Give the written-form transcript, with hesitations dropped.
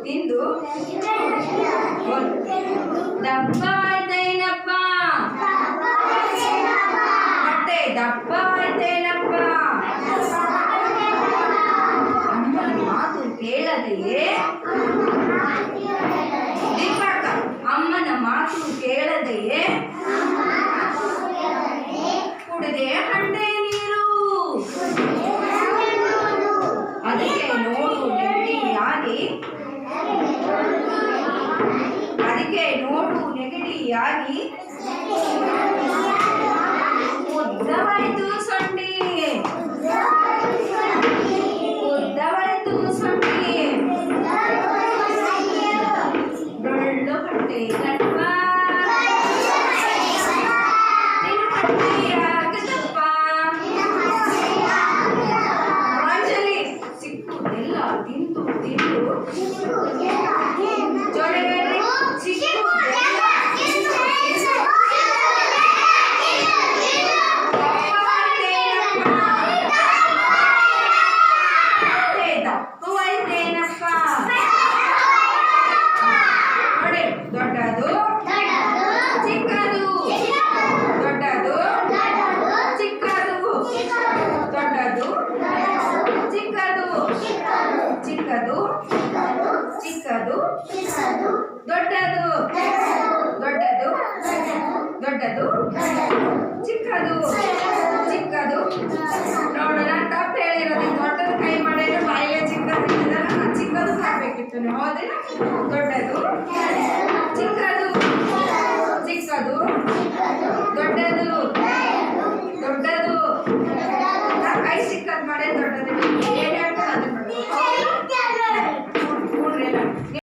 ತಿಂದು ದಪ್ಪ ಆಯ್ತೇನಪ್ಪ, ಹೊಟ್ಟೆ ದಪ್ಪ ಆಯ್ತೇನಪ್ಪ. ಅಮ್ಮನ ಮಾತು ಕೇಳದೆಯೇ ದೀಪಕ್ಕ, ಅಮ್ಮನ ಮಾತು ಕೇಳದೆಯೇ ಕುಡಿದೆ ಹಂಡೆ ನೀರು. ಅದಕ್ಕೆ ನೋಡು ನೆಗಡಿಯಾಗಿ, ಅದಕ್ಕೆ ನೋಡು ನೆಗಡಿಯಾಗಿ ಉದ್ದವಾಯಿತು ಸೊಂಡಿ, ಉದ್ದವಾಯಿತು ಸೊಂಡಿ. ಡೊಳ್ಳು ಹೊಟ್ಟೆ ಗಡ್ಪ, ನಿನ್ನ ಹೊಟ್ಟೆ ಯಾಕದಪ್ಪ. ಪ್ರಾಂಜಲಿ ಸಿಕ್ಕುದೆಲ್ಲ ತಿಂದು ತಿಂದು ಜೋಡಗಡೆ ಸಿಕ್ಕುದೆಲ್ಲ ದಪ್ಪವಾಯ್ತೇನಪ್ಪ. ನೋಡಿ, ದೊಡ್ಡದು ಚಿಕ್ಕದು, ದೊಡ್ಡದು ಚಿಕ್ಕದು, ದೊಡ್ಡದು ಚಿಕ್ಕದು, ಚಿಕ್ಕದು ಚಿಕ್ಕದು, ದೊಡ್ಡದು ದೊಡ್ಡದು ದೊಡ್ಡದು, ಚಿಕ್ಕದು ಚಿಕ್ಕದು. ನೋಡೋಣ, ತಪ್ಪು ಹೇಳಿರೋದು. ದೊಡ್ಡದು ಕೈ ಮಾಡಿದ್ರೆ ಬಾಯಿಗೆ ಚಿಕ್ಕದು ಚಿಕ್ಕದು ಹಾಕ್ಬೇಕಿತ್ತು. ಹೌದಿಲ್ಲ? ದೊಡ್ಡದು